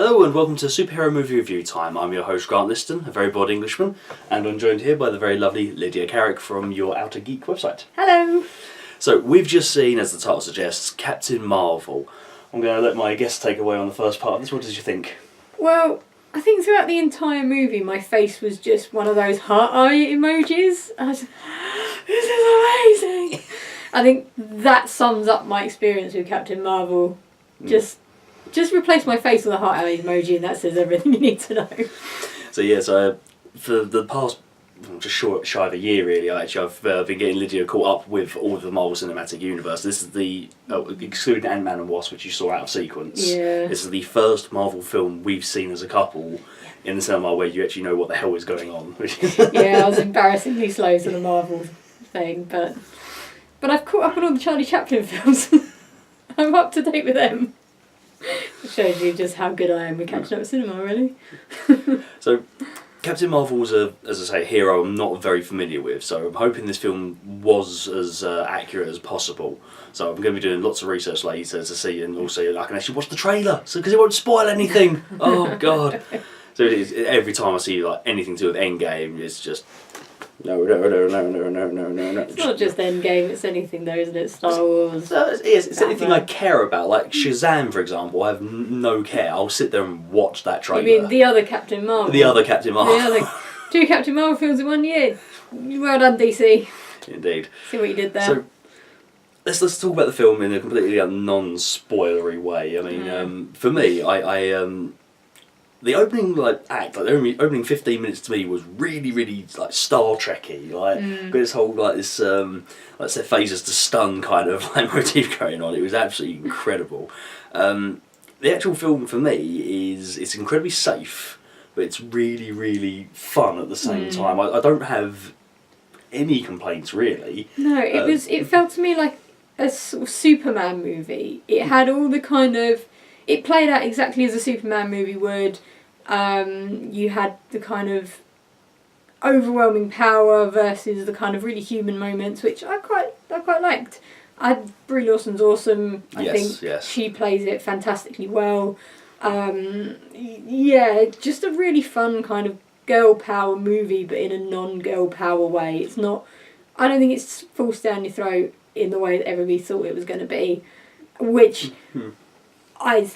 Hello and welcome to Superhero Movie Review Time. I'm your host Grant Liston, a very bored Englishman, and I'm joined here by the very lovely Lydia Carrick from your Outer Geek website. Hello! So we've just seen, as the title suggests, Captain Marvel. I'm going to let my guest take away on the first part of this. What did you think? Well, I think throughout the entire movie my face was just one of those heart eye emojis. I was this is amazing! I think that sums up my experience with Captain Marvel. Just replace my face with a heart eye emoji and that says everything you need to know. So for the past, just shy of a year really, I've been getting Lydia caught up with all of the Marvel Cinematic Universe. This is the, excluding Ant-Man and Wasp, which you saw out of sequence, this is the first Marvel film we've seen as a couple in the cinema where you actually know what the hell is going on. Yeah, I was embarrassingly slow to the Marvel thing, but I've caught up on all the Charlie Chaplin films. I'm up to date with them. It shows you just how good I am with catching up with cinema, really. So, Captain Marvel's as I say, hero I'm not very familiar with, so I'm hoping this film was as accurate as possible. So I'm going to be doing lots of research later to see, and also I can actually watch the trailer, because it won't spoil anything. Oh God! So every time I see like anything to do with Endgame, it's just no. It's not just Endgame, it's anything though, isn't it? Star Wars. It's anything I care about. Like Shazam, for example, I have no care. I'll sit there and watch that trailer. You mean the other Captain Marvel? The other Captain Marvel. The other two Captain Marvel films in 1 year. Well done, DC. Indeed. See what you did there. So, let's talk about the film in a completely non-spoilery way. I mean, for me, the opening act, the opening 15 minutes to me was really like Star Trek-y, got this whole this set phasers to stun kind of motif going on. It was absolutely incredible. The actual film for me it's incredibly safe, but it's really fun at the same time. I don't have any complaints really. No, it felt to me like a sort of Superman movie. It had all the kind of, it played out exactly as a Superman movie would. You had the kind of overwhelming power versus the kind of really human moments, which I quite liked. Brie Larson's awesome. I think she plays it fantastically well. Just a really fun kind of girl power movie, but in a non-girl power way. It's not. I don't think it's forced down your throat in the way that everybody thought it was going to be, which. I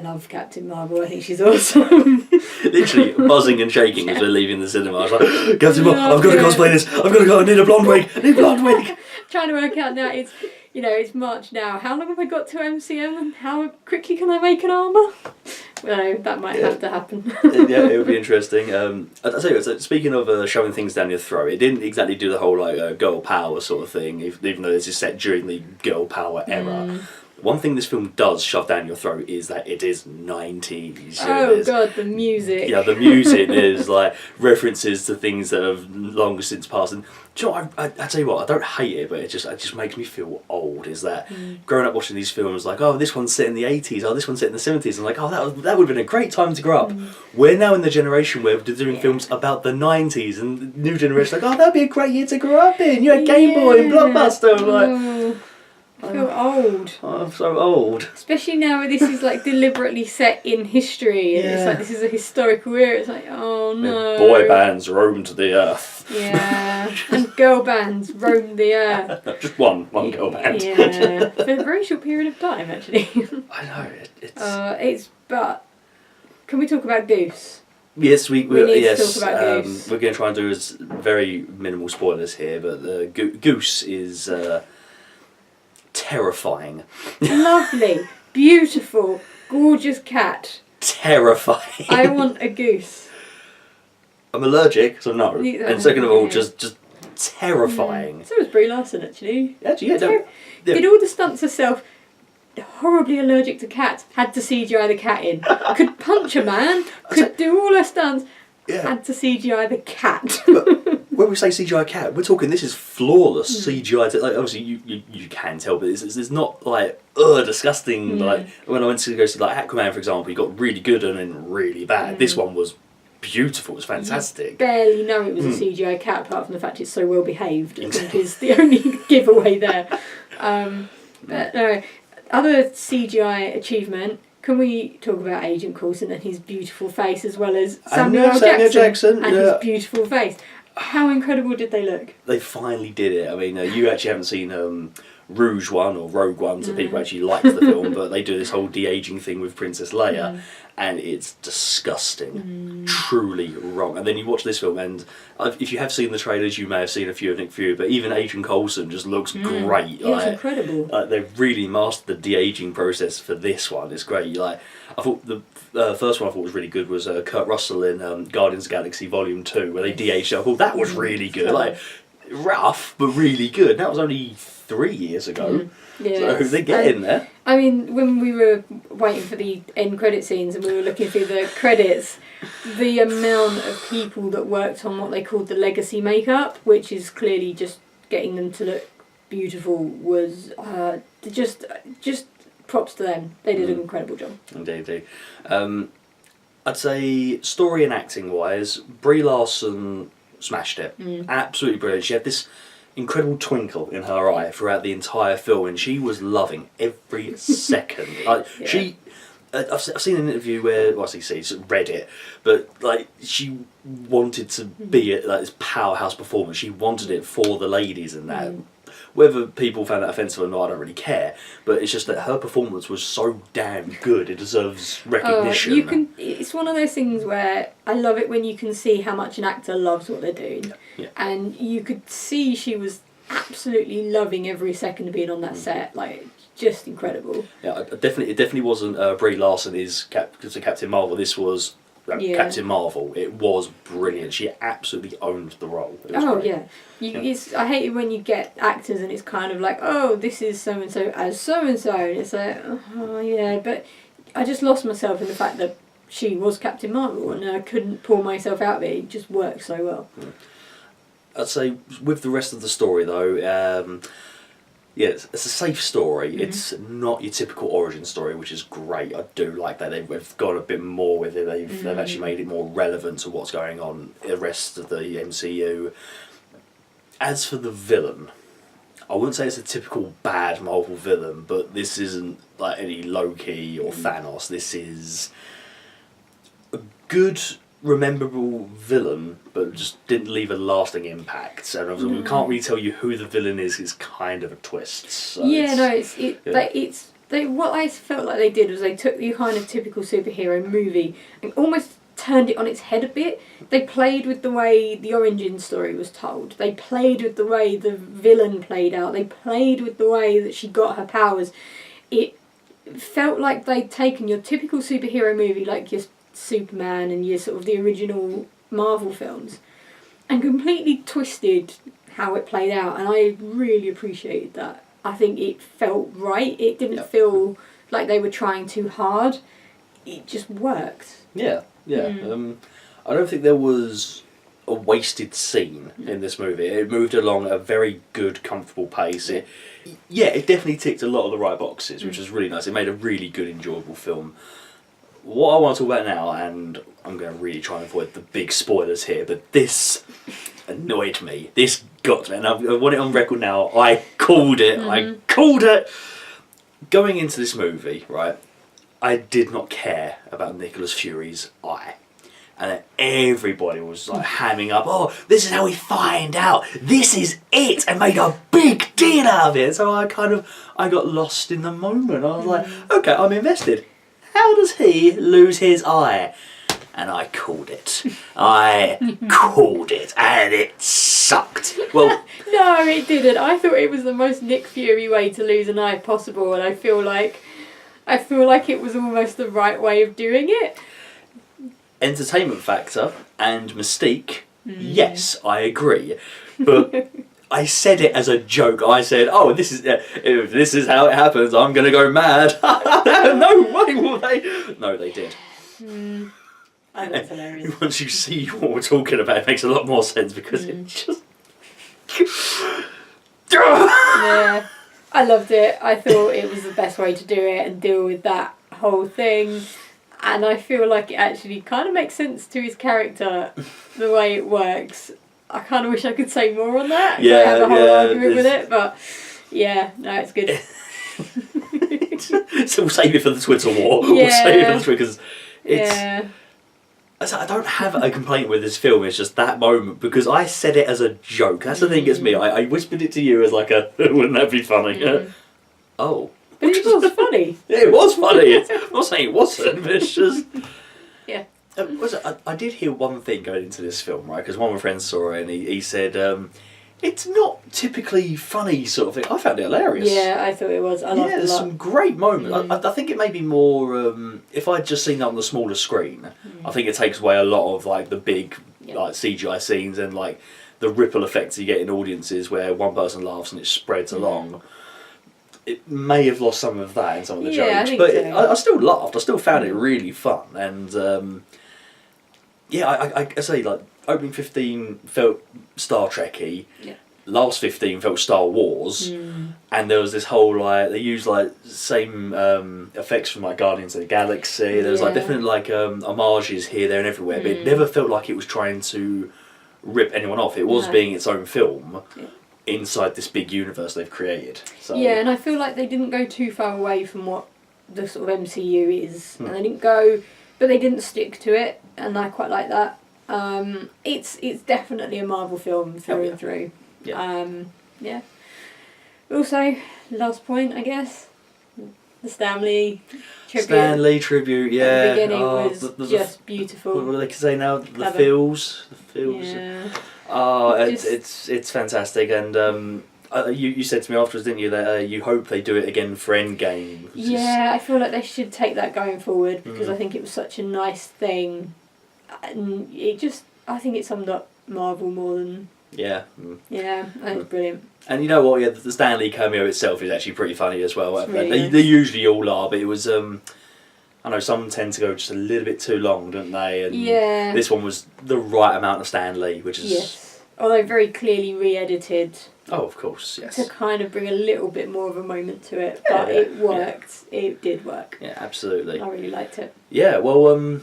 love Captain Marvel. I think she's awesome. Literally buzzing and shaking as we're leaving the cinema. I was like, Captain Marvel, I've got to cosplay this. I've got to go. I need a blonde wig. Trying to work out now. It's March now. How long have I got to MCM, and how quickly can I make an armour? Well, that might have to happen. Yeah, it would be interesting. I'll tell you what, so speaking of shoving things down your throat, it didn't exactly do the whole girl power sort of thing, even though this is set during the girl power era. One thing this film does shove down your throat is that it is 90s. Oh God, the music. Yeah, the music is like references to things that have long since passed. And do you know what, I tell you what, I don't hate it, but it just makes me feel old. Is that growing up watching these films, like, oh, this one's set in the 80s, oh, this one's set in the 70s. I'm like, oh, that would have been a great time to grow up. We're now in the generation where they're doing films about the 90s, and the new generation like, oh, that'd be a great year to grow up in. You had Game Boy and Blockbuster. I'm like, I feel old. Oh, I'm so old. Especially now where this is like deliberately set in history, and it's like this is a historical era. It's like, oh no. Boy bands roamed the earth. Yeah, and girl bands roamed the earth. Just one girl band. Yeah, for a very short period of time, actually. I know it's. But can we talk about Goose? Yes, we need to talk about Goose. We're going to try and do as very minimal spoilers here, but Goose is. Terrifying. Lovely, beautiful, gorgeous cat. Terrifying. I want a goose. I'm allergic, so no. And second of all, just terrifying. So was Brie Larson, actually. Yeah. Did all the stunts herself. Horribly allergic to cats. Had to CGI the cat in. Could punch a man. Could do all her stunts. Had to CGI the cat. But when we say CGI cat, we're talking this is flawless CGI. Like obviously you can tell, but it's not like disgusting. Like when I went to go see like Aquaman, for example, you got really good and then really bad. This one was beautiful. It was fantastic. You barely know it was a CGI cat, apart from the fact it's so well behaved. I think is the only giveaway there. But no, other CGI achievement. can we talk about Agent Coulson and his beautiful face as well as Samuel Jackson and his beautiful face? How incredible did they look? They finally did it. I mean, you actually haven't seen Rouge One or Rogue One, so people actually liked the film, but they do this whole de-aging thing with Princess Leia, and it's disgusting, truly wrong. And then you watch this film, and if you have seen the trailers, you may have seen a few of Nick Fury, but even Agent Coulson just looks great. It was incredible. They've really mastered the de-aging process for this one. It's great. Like, I thought the first one I thought was really good was Kurt Russell in Guardians of the Galaxy Volume 2, where they de-aged. I thought that was really good. Like, rough, but really good. That was only 3 years ago. Yeah, so they get in there. I mean, when we were waiting for the end credit scenes and we were looking through the credits, the amount of people that worked on what they called the legacy makeup, which is clearly just getting them to look beautiful, was just props to them. They did an incredible job. Indeed. I'd say story and acting wise, Brie Larson smashed it. Absolutely brilliant. She had this incredible twinkle in her eye throughout the entire film, and she was loving every second. Like I've seen an interview where, well, I see, read it, but like she wanted to be like this powerhouse performance. She wanted it for the ladies and that. Whether people found that offensive or not, I don't really care. But it's just that her performance was so damn good; it deserves recognition. It's one of those things where I love it when you can see how much an actor loves what they're doing, and you could see she was absolutely loving every second of being on that set. Like, just incredible. Yeah, it definitely wasn't Brie Larson is Captain Marvel. This was Captain Marvel. It was brilliant. She absolutely owned the role. Great. I hate it when you get actors and it's kind of like, oh, this is so and so as so and so, and it's like, oh yeah, but I just lost myself in the fact that she was Captain Marvel and I couldn't pull myself out of it. It just worked so well. I'd say with the rest of the story though, it's a safe story. It's not your typical origin story, which is great. I do like that they've gone a bit more with it. They've actually made it more relevant to what's going on in the rest of the MCU. As for the villain, I wouldn't say it's a typical bad Marvel villain, but this isn't like any Loki or Thanos. This is a good, rememberable villain, but just didn't leave a lasting impact. And obviously we can't really tell you who the villain is. It's kind of a twist. So what I felt like they did was they took the kind of typical superhero movie and almost turned it on its head a bit. They played with the way the origin story was told. They played with the way the villain played out. They played with the way that she got her powers. It felt like they'd taken your typical superhero movie, like your Superman and your sort of the original Marvel films, and completely twisted how it played out, and I really appreciated that. I think it felt right. It didn't feel like they were trying too hard. It just worked. I don't think there was a wasted scene in this movie. It moved along at a very good, comfortable pace. It definitely ticked a lot of the right boxes, which was really nice. It made a really good, enjoyable film. What I want to talk about now, and I'm going to really try and avoid the big spoilers here, but this annoyed me. This got me, and I want it on record now. I called it. I called it. Going into this movie, right, I did not care about Nicholas Fury's eye. And everybody was like hamming up, oh, this is how we find out. This is it. And made a big deal out of it. So I got lost in the moment. I was like, okay, I'm invested. How does he lose his eye? And I called it. I called it. And it sucked. Well, no, it didn't. I thought it was the most Nick Fury way to lose an eye possible. And I feel like it was almost the right way of doing it. Entertainment factor and mystique, yes, I agree. But I said it as a joke. I said, oh, if this is how it happens, I'm going to go mad. No way will they. No, they did. I think it's hilarious. Once you see what we're talking about, it makes a lot more sense because it just... Yeah, I loved it. I thought it was the best way to do it and deal with that whole thing. And I feel like it actually kind of makes sense to his character, the way it works. I kind of wish I could say more on that. I have a whole argument with it, but yeah, no, it's good. So we'll save it for the Twitter war. Yeah. We'll save it for the Twitter because it's. Yeah. I don't have a complaint with this film. It's just that moment because I said it as a joke. That's the thing. It's me. I whispered it to you as like a. Wouldn't that be funny? Oh. But it was funny. Yeah, it was funny. I'm not saying it wasn't, but it's just. Yeah. I did hear one thing going into this film, right? Because one of my friends saw it and he said it's not typically funny sort of thing. I found it hilarious. Yeah, I thought it was. I loved it a there's lot. some great moments. I think it may be more if I'd just seen that on the smaller screen. I think it takes away a lot of like the big like CGI scenes and like the ripple effects you get in audiences where one person laughs and it spreads along. It may have lost some of that in some of the jokes, I think but so. I still laughed. I still found it really fun, and I say like opening 15 felt Star Trek-y. Yeah. Last 15 felt Star Wars, and there was this whole like they used like same effects from like Guardians of the Galaxy. There was like different like homages here, there, and everywhere, but it never felt like it was trying to rip anyone off. It was being its own film. Yeah. Inside this big universe they've created. So. Yeah, and I feel like they didn't go too far away from what the sort of MCU is, and they didn't go, but they didn't stick to it, and I quite like that. It's definitely a Marvel film through and through. Yeah. Also, last point, I guess, the Stan Lee tribute. Stan Lee tribute, yeah. At the beginning was just beautiful. What do they say now? The feels. Yeah. Oh, it's fantastic, and you said to me afterwards, didn't you, that you hope they do it again for Endgame? Yeah, I feel like they should take that going forward because I think it was such a nice thing, and I think it summed up Marvel more than. Yeah. Yeah, that was brilliant. And you know what? Yeah, the Stan Lee cameo itself is actually pretty funny as well. Really they usually all are, but it was. I know some tend to go just a little bit too long, don't they? And this one was the right amount of Stan Lee, which is... Yes. Although very clearly re-edited. Oh, of course, yes. To kind of bring a little bit more of a moment to it. But it worked. Yeah. It did work. Yeah, absolutely. I really liked it. Yeah, well,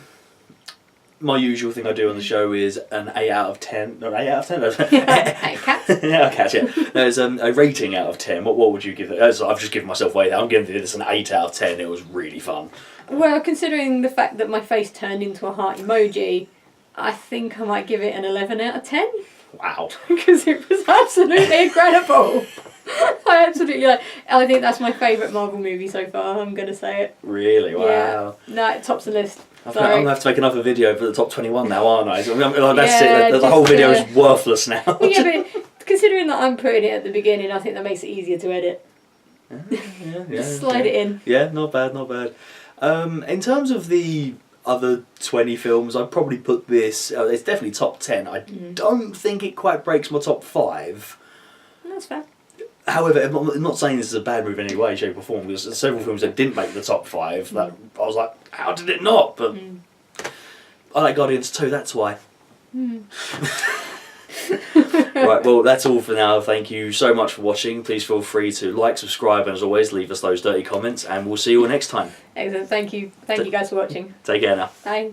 my usual thing I do on the show is an 8 out of 10. No, 8 out of 10? 8 cats? Yeah, cats, yeah. No, it's a rating out of 10. What would you give it? I've just given myself away there. I'm giving this an 8 out of 10. It was really fun. Well, considering the fact that my face turned into a heart emoji, I think I might give it an 11 out of 10. Wow. Because it was absolutely incredible. I think that's my favourite Marvel movie so far, I'm going to say it. Really? Wow. Yeah. No, it tops the list. I'm going to have to make another video for the top 21 now, aren't I? That's it. The whole video is worthless now. Well, yeah, but considering that I'm putting it at the beginning, I think that makes it easier to edit. Yeah. Just slide it in. Yeah, not bad. In terms of the other 20 films, I'd probably put this... it's definitely top 10. I don't think it quite breaks my top 5. That's fair. However, I'm not saying this is a bad movie in any way, shape or form, because there's several films that didn't make the top 5 that I was like, how did it not? But I like Guardians 2, that's why. Right, well, that's all for now. Thank you so much for watching. Please feel free to like, subscribe, and as always, leave us those dirty comments, and we'll see you all next time. Excellent. Thank you. Thank you guys for watching. Take care now. Bye.